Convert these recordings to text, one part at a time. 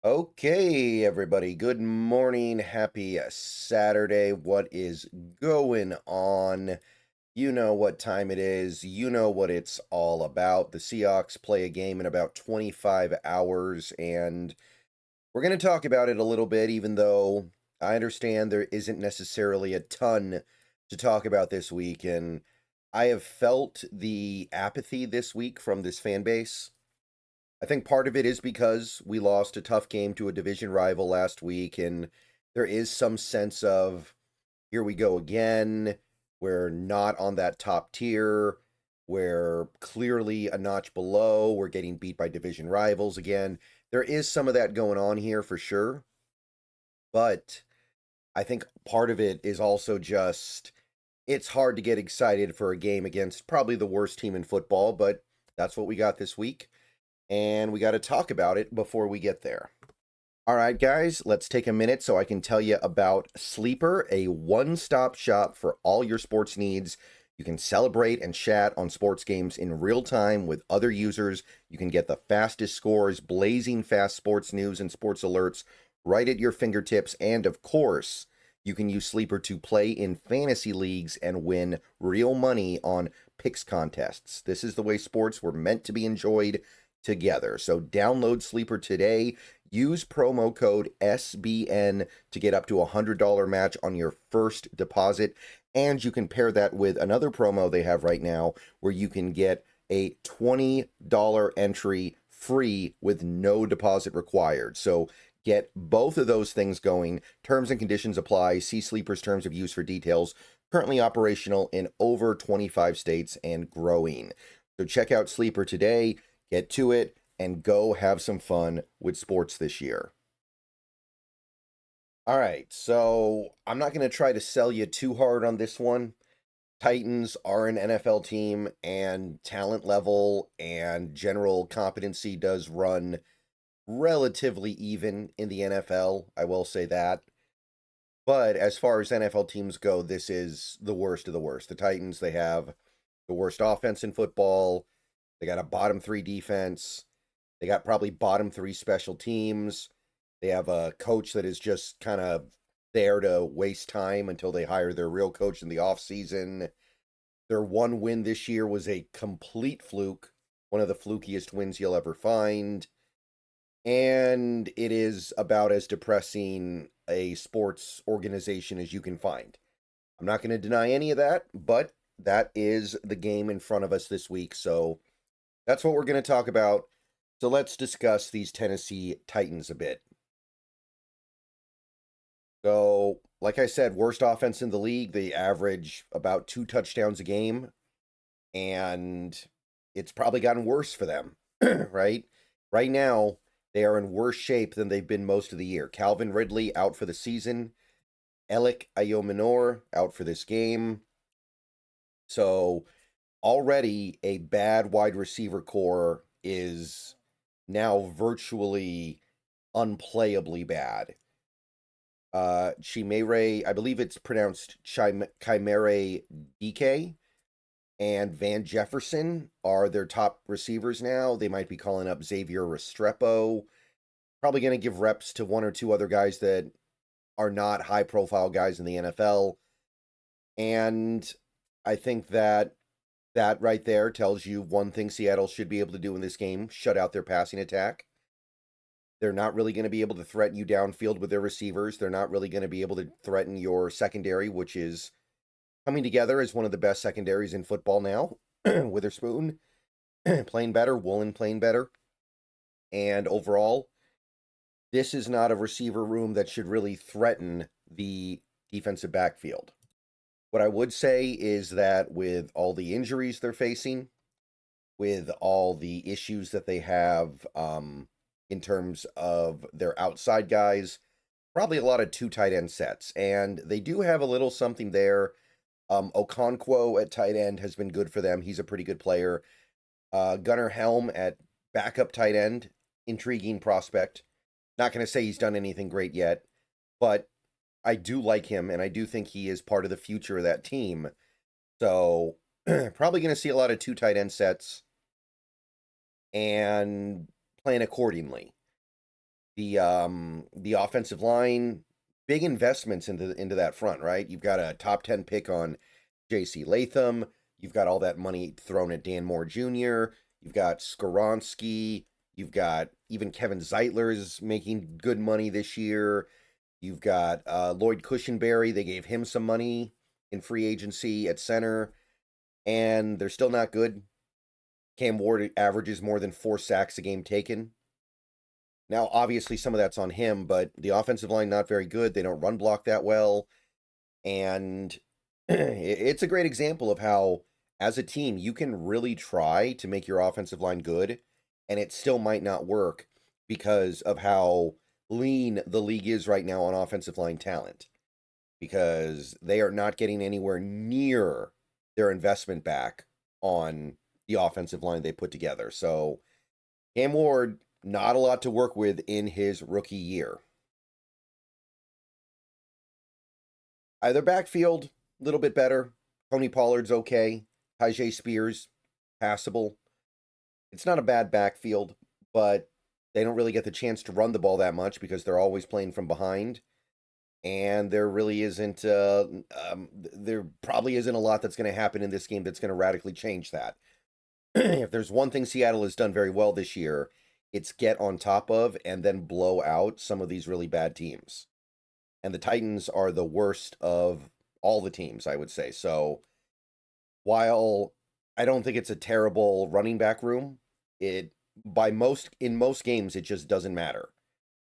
Okay, everybody. Good morning. Happy Saturday. What is going on? You know what time it is. You know what it's all about. The Seahawks play a game in about 25 hours, and we're going to talk about it a little bit, even though I understand there isn't necessarily a ton to talk about this week. And I have felt the apathy this week from this fan base. I think part of it is because we lost a tough game to a division rival last week, and there is some sense of here we go again. We're not on that top tier. We're clearly a notch below. We're getting beat by division rivals again. There is some of that going on here for sure, but I think part of it is also just it's hard to get excited for a game against probably the worst team in football, but that's what we got this week and we got to talk about it before we get there. All right, guys, let's take a minute so I can tell you about Sleeper, a one-stop shop for all your sports needs. You can celebrate and chat on sports games in real time with other users. You can get the fastest scores, blazing fast sports news and sports alerts right at your fingertips. And of course, you can use Sleeper to play in fantasy leagues and win real money on picks contests. This is the way sports were meant to be enjoyed together. So download Sleeper today. Use promo code SBN to get up to a $100 match on your first deposit. And you can pair that with another promo they have right now where you can get a $20 entry free with no deposit required. So get both of those things going. Terms and conditions apply. See Sleeper's terms of use for details. Currently operational in over 25 states and growing. So check out Sleeper today. Get to it and go have some fun with sports this year. All right, so I'm not going to try to sell you too hard on this one. Titans are an NFL team, and talent level and general competency does run relatively even in the NFL. I will say that. But as far as NFL teams go, this is the worst of the worst. The Titans, they have the worst offense in football. They got a bottom three defense. They got probably bottom three special teams. They have a coach that is just kind of there to waste time until they hire their real coach in the offseason. Their one win this year was a complete fluke, one of the flukiest wins you'll ever find. And it is about as depressing a sports organization as you can find. I'm not going to deny any of that, but that is the game in front of us this week. So that's what we're going to talk about. So let's discuss these Tennessee Titans a bit. So, like I said, worst offense in the league. They average about 2 touchdowns a game, and it's probably gotten worse for them, right? Right now, they are in worse shape than they've been most of the year. Calvin Ridley out for the season. Alec Ayominor out for this game. So, already a bad wide receiver core is now virtually unplayably bad. Chimere, I believe it's pronounced Chimere DK, and Van Jefferson are their top receivers now. They might be calling up Xavier Restrepo. Probably going to give reps to one or two other guys that are not high profile guys in the NFL. And I think that right there tells you one thing Seattle should be able to do in this game: shut out their passing attack. They're not really going to be able to threaten you downfield with their receivers. They're not really going to be able to threaten your secondary, which is coming together as one of the best secondaries in football now. Witherspoon playing better, Woolen playing better. And overall, this is not a receiver room that should really threaten the defensive backfield. What I would say is that with all the injuries they're facing, with all the issues that they have in terms of their outside guys, probably a lot of 2 tight end sets. And they do have a little something there. Okonkwo at tight end has been good for them. He's a pretty good player. Gunnar Helm at backup tight end, intriguing prospect. Not going to say he's done anything great yet, but I do like him, and I do think he is part of the future of that team. So probably going to see a lot of 2 tight end sets and plan accordingly. The offensive line, big investments into that front, right? You've got a top 10 pick on J.C. Latham. You've got all that money thrown at Dan Moore Jr. You've got Skoronski. You've got even Kevin Zeitler is making good money this year. You've got Lloyd Cushenberry. They gave him some money in free agency at center, and they're still not good. Cam Ward averages more than 4 sacks a game taken. Now, obviously, some of that's on him, but the offensive line not very good. They don't run block that well, and it's a great example of how, as a team, you can really try to make your offensive line good, and it still might not work because of how lean the league is right now on offensive line talent, because they are not getting anywhere near their investment back on the offensive line they put together. So Cam Ward, not a lot to work with in his rookie year. Either backfield, a little bit better. Tony Pollard's okay. Tyjae Spears, passable. It's not a bad backfield, but they don't really get the chance to run the ball that much because they're always playing from behind. And there really isn't, there probably isn't a lot that's going to happen in this game that's going to radically change that. If there's one thing Seattle has done very well this year, it's get on top of and then blow out some of these really bad teams. And the Titans are the worst of all the teams, I would say. So while I don't think it's a terrible running back room, in most games it just doesn't matter.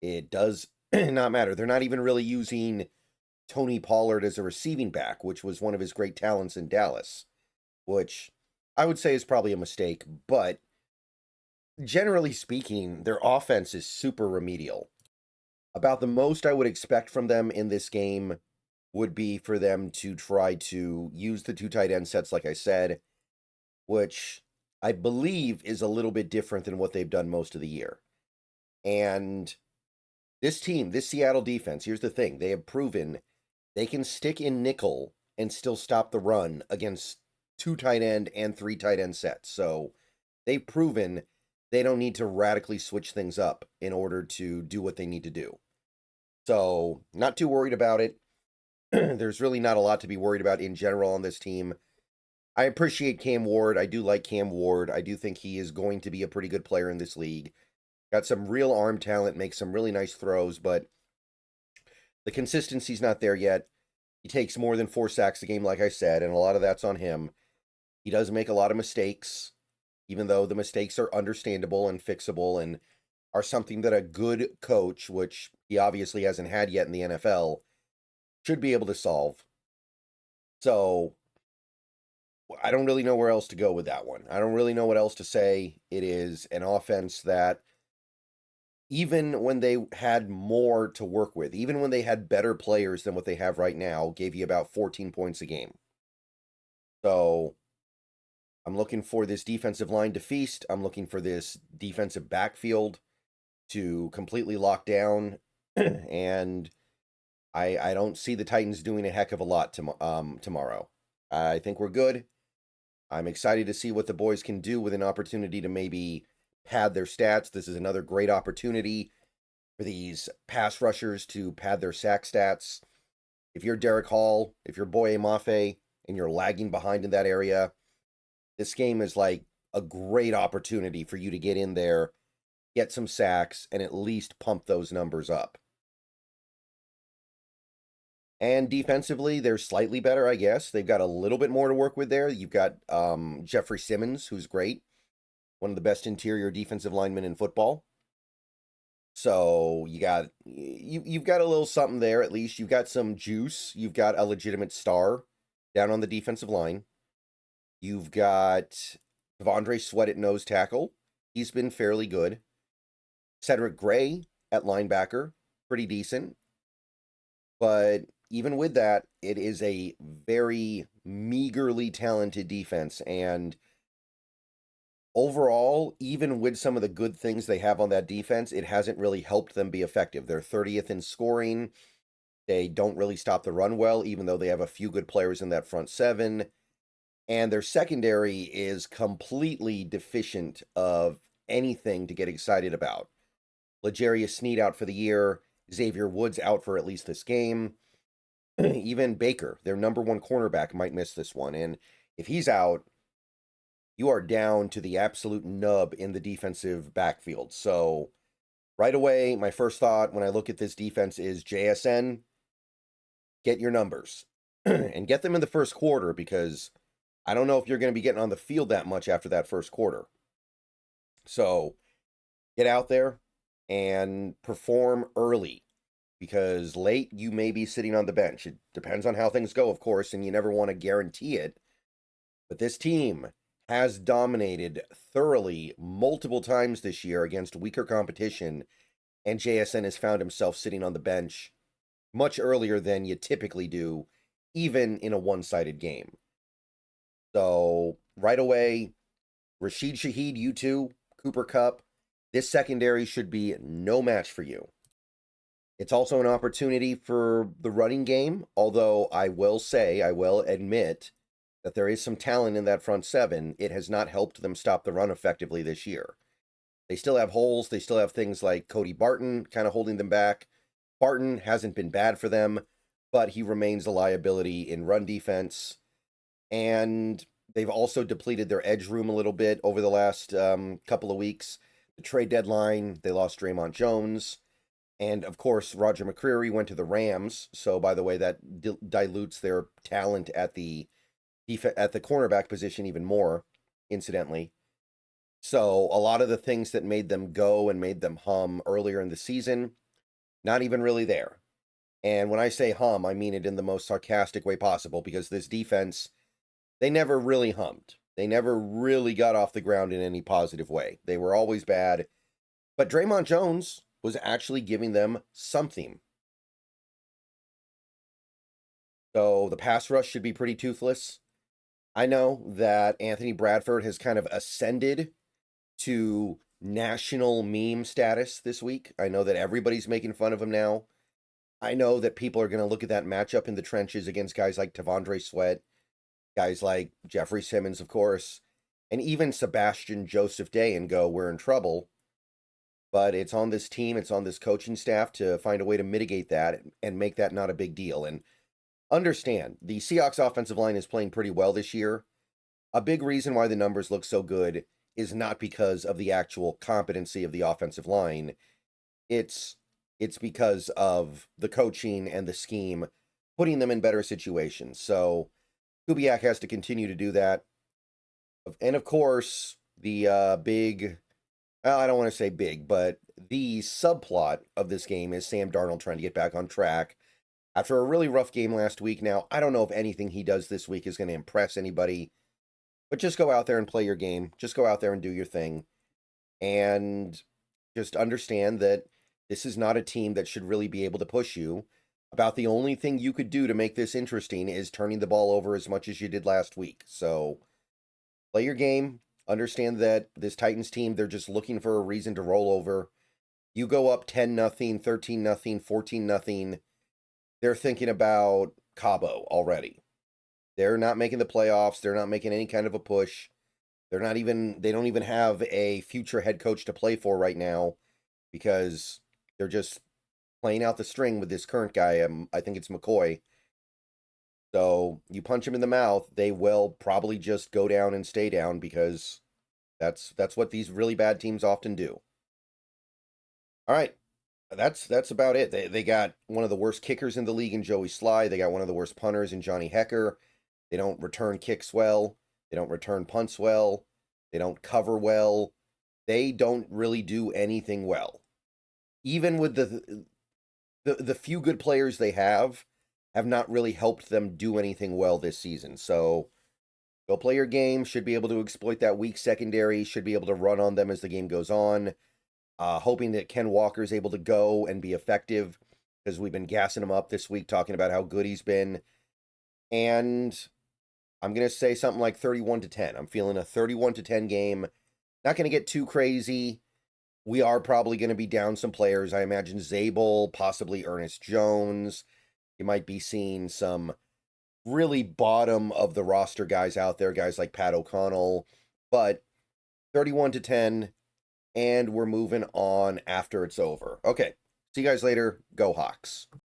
It does not matter. They're not even really using Tony Pollard as a receiving back, which was one of his great talents in Dallas, which I would say is probably a mistake, but generally speaking, their offense is super remedial. About the most I would expect from them in this game would be for them to try to use the 2 tight end sets, like I said, which I believe is a little bit different than what they've done most of the year. And this team, this Seattle defense, here's the thing. They have proven they can stick in nickel and still stop the run against 2 tight end and 3 tight end sets. So they've proven they don't need to radically switch things up in order to do what they need to do. So, not too worried about it. There's really not a lot to be worried about in general on this team. I appreciate Cam Ward. I do like Cam Ward. I do think he is going to be a pretty good player in this league. Got some real arm talent, makes some really nice throws, but the consistency's not there yet. He takes more than 4 sacks a game, like I said, and a lot of that's on him. He does make a lot of mistakes, even though the mistakes are understandable and fixable and are something that a good coach, which he obviously hasn't had yet in the NFL, should be able to solve. So I don't really know where else to go with that one. I don't really know what else to say. It is an offense that, even when they had more to work with, even when they had better players than what they have right now, gave you about 14 points a game. So I'm looking for this defensive line to feast. I'm looking for this defensive backfield to completely lock down. And I don't see the Titans doing a heck of a lot tomorrow. I think we're good. I'm excited to see what the boys can do with an opportunity to maybe pad their stats. This is another great opportunity for these pass rushers to pad their sack stats. If you're Derek Hall, if you're Boye Mafe, and you're lagging behind in that area, this game is like a great opportunity for you to get in there, get some sacks, and at least pump those numbers up. And defensively, they're slightly better, I guess. They've got a little bit more to work with there. You've got Jeffrey Simmons, who's great, one of the best interior defensive linemen in football. So you've got a little something there. At least you've got some juice. You've got a legitimate star down on the defensive line. You've got Devondre Sweat at nose tackle. He's been fairly good. Cedric Gray at linebacker, pretty decent. But even with that, it is a very meagerly talented defense. And overall, even with some of the good things they have on that defense, it hasn't really helped them be effective. They're 30th in scoring. They don't really stop the run well, even though they have a few good players in that front 7. And their secondary is completely deficient of anything to get excited about. L'Jarius Sneed out for the year. Xavier Woods out for at least this game. Even Baker, their number one cornerback, might miss this one. And if he's out, you are down to the absolute nub in the defensive backfield. So right away, my first thought when I look at this defense is JSN, get your numbers and get them in the first quarter, because I don't know if you're going to be getting on the field that much after that first quarter. So get out there and perform early, because late you may be sitting on the bench. It depends on how things go, of course, and you never want to guarantee it. But this team has dominated thoroughly multiple times this year against weaker competition, and JSN has found himself sitting on the bench much earlier than you typically do, even in a one-sided game. So right away, Rashid Shaheed, you two, Cooper Kupp, this secondary should be no match for you. It's also an opportunity for the running game, although I will admit that there is some talent in that front seven. It has not helped them stop the run effectively this year. They still have holes. They still have things like Cody Barton kind of holding them back. Barton hasn't been bad for them, but he remains a liability in run defense. And they've also depleted their edge room a little bit over the last couple of weeks. The trade deadline, they lost Draymond Jones. And, of course, Roger McCreary went to the Rams. So, by the way, that dilutes their talent at the cornerback position even more, incidentally. So, a lot of the things that made them go and made them hum earlier in the season, not even really there. And when I say hum, I mean it in the most sarcastic way possible, because this defense, they never really hummed. They never really got off the ground in any positive way. They were always bad. But Draymond Jones was actually giving them something. So the pass rush should be pretty toothless. I know that Anthony Bradford has kind of ascended to national meme status this week. I know that everybody's making fun of him now. I know that people are going to look at that matchup in the trenches against guys like Tavondre Sweat, guys like Jeffrey Simmons, of course, and even Sebastian Joseph Day, and go, we're in trouble. But it's on this team, it's on this coaching staff to find a way to mitigate that and make that not a big deal. And understand, the Seahawks offensive line is playing pretty well this year. A big reason why the numbers look so good is not because of the actual competency of the offensive line. It's because of the coaching and the scheme putting them in better situations. So Kubiak has to continue to do that. And of course, the big... I don't want to say big, but the subplot of this game is Sam Darnold trying to get back on track after a really rough game last week. Now, I don't know if anything he does this week is going to impress anybody, but just go out there and play your game. Just go out there and do your thing. And just understand that this is not a team that should really be able to push you. About the only thing you could do to make this interesting is turning the ball over as much as you did last week. So, play your game. Understand that this Titans team, they're just looking for a reason to roll over. You go up 10-0, 13-0, 14-0. They're thinking about Cabo already. They're not making the playoffs. They're not making any kind of a push. They don't even have a future head coach to play for right now, because they're just playing out the string with this current guy. I think it's McCoy. So you punch them in the mouth, they will probably just go down and stay down, because that's what these really bad teams often do. All right, that's about it. They got one of the worst kickers in the league in Joey Sly. They got one of the worst punters in Johnny Hecker. They don't return kicks well. They don't return punts well. They don't cover well. They don't really do anything well. Even with the few good players they have not really helped them do anything well this season. So go play your game. Should be able to exploit that weak secondary. Should be able to run on them as the game goes on. Hoping that Ken Walker is able to go and be effective, because we've been gassing him up this week, talking about how good he's been. And I'm going to say something like 31-10. I'm feeling a 31-10 game. Not going to get too crazy. We are probably going to be down some players. I imagine Zabel, possibly Ernest Jones. You might be seeing some really bottom of the roster guys out there, guys like Pat O'Connell. But 31-10, and we're moving on after it's over. Okay, see you guys later. Go Hawks.